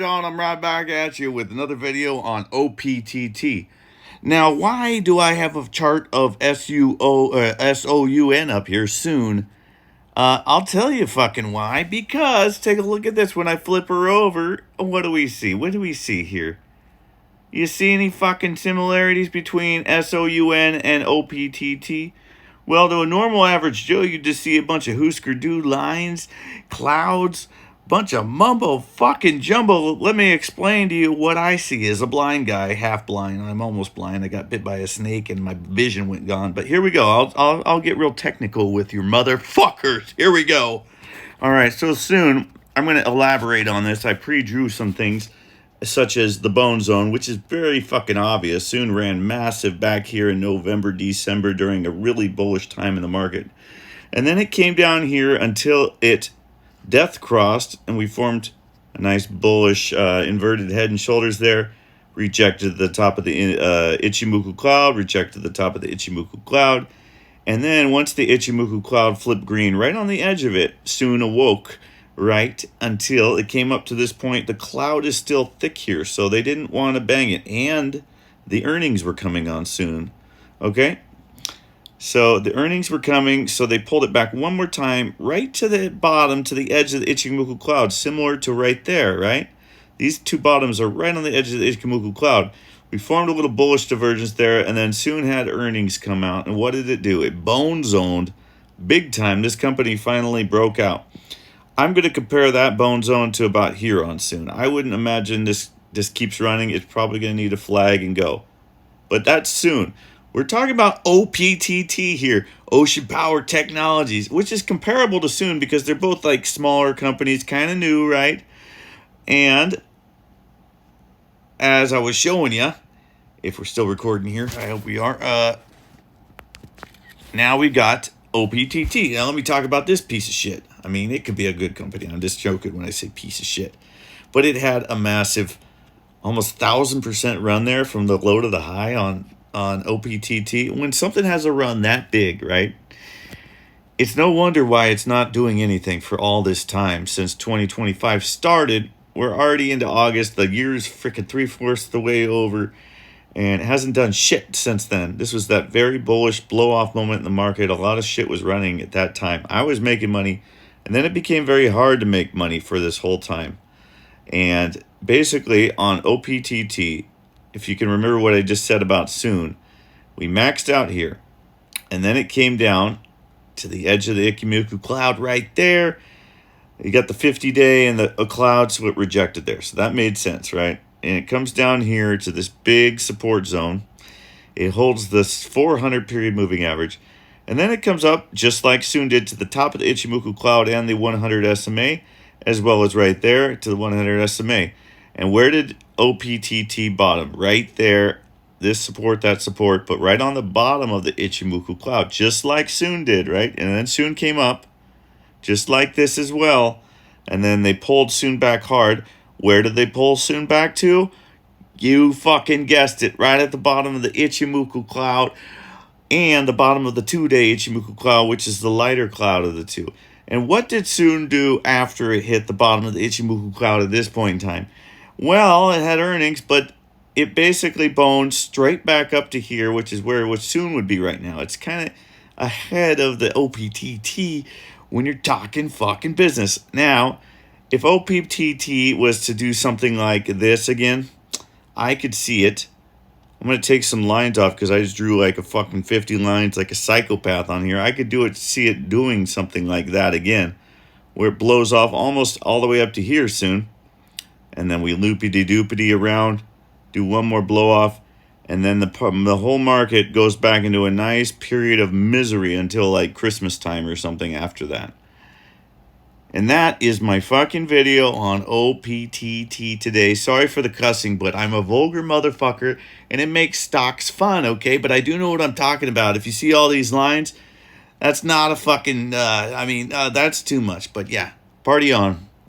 John, I'm right back at you with another video on OPTT. Now, why do I have a chart of SOUN up here soon? I'll tell you fucking why. Because take a look at this. When I flip her over, what do we see? What do we see here? You see any fucking similarities between SOUN and OPTT? Well, to a normal average Joe, you just see a bunch of Husker Du lines, clouds, bunch of mumbo fucking jumbo. Let me explain to you what I see as a blind guy, half blind. I'm almost blind. I got bit by a snake and my vision went gone. But here we go. I'll get real technical with your motherfuckers. Here we go. All right. So soon I'm going to elaborate on this. I pre-drew some things, such as the bone zone, which is very fucking obvious. Soon ran massive back here in November, December during a really bullish time in the market. And then it came down here until it death crossed and we formed a nice bullish inverted head and shoulders there. Rejected the top of the Ichimoku cloud, rejected the top of the Ichimoku cloud. And then once the Ichimoku cloud flipped green right on the edge of it, soon awoke right until it came up to this point. The cloud is still thick here, so they didn't want to bang it. And the earnings were coming on soon. Okay? So the earnings were coming, so they pulled it back one more time, right to the bottom, to the edge of the Ichimoku cloud, similar to right there, right? These two bottoms are right on the edge of the Ichimoku cloud. We formed a little bullish divergence there, and then soon had earnings come out. And what did it do? It bone zoned big time. This company finally broke out. I'm going to compare that bone zone to about here on soon. I wouldn't imagine this keeps running. It's probably going to need a flag and go. But that's soon. We're talking about OPTT here, Ocean Power Technologies, which is comparable to Soon because they're both like smaller companies, kind of new, right? And as I was showing you, if we're still recording here, I hope we are. Now we got OPTT. Now let me talk about this piece of shit. I mean, it could be a good company. I'm just joking when I say piece of shit. But it had a massive, almost 1,000% run there from the low to the high on OPTT. When something has a run that big, right? It's no wonder why it's not doing anything for all this time. Since 2025 started, we're already into August. The year's freaking 3/4 of the way over. And it hasn't done shit since then. This was that very bullish blow-off moment in the market. A lot of shit was running at that time. I was making money. And then it became very hard to make money for this whole time. And basically on OPTT, if you can remember what I just said about Soon, we maxed out here. And then it came down to the edge of the Ichimoku cloud right there. You got the 50-day and a cloud, so it rejected there. So that made sense, right? And it comes down here to this big support zone. It holds this 400 period moving average. And then it comes up, just like Soon did, to the top of the Ichimoku cloud and the 100 SMA, as well as right there to the 100 SMA. And where did OPTT bottom? Right there. This support, that support, but right on the bottom of the Ichimoku cloud, just like Soon did, right? And then Soon came up, just like this as well. And then they pulled Soon back hard. Where did they pull Soon back to? You fucking guessed it. Right at the bottom of the Ichimoku cloud and the bottom of the 2-day Ichimoku cloud, which is the lighter cloud of the two. And what did Soon do after it hit the bottom of the Ichimoku cloud at this point in time? Well, it had earnings, but it basically boned straight back up to here, which is where what Soon would be right now. It's kind of ahead of the OPTT when you're talking fucking business. Now, if OPTT was to do something like this again, I could see it. I'm going to take some lines off because I just drew like a fucking 50 lines like a psychopath on here. I could see it doing something like that again, where it blows off almost all the way up to here soon. And then we loopity-doopity around, do one more blow off, and then the whole market goes back into a nice period of misery until like Christmas time or something after that. And that is my fucking video on OPTT today. Sorry for the cussing, but I'm a vulgar motherfucker, and it makes stocks fun, okay? But I do know what I'm talking about. If you see all these lines, that's not a fucking, that's too much. But yeah, party on.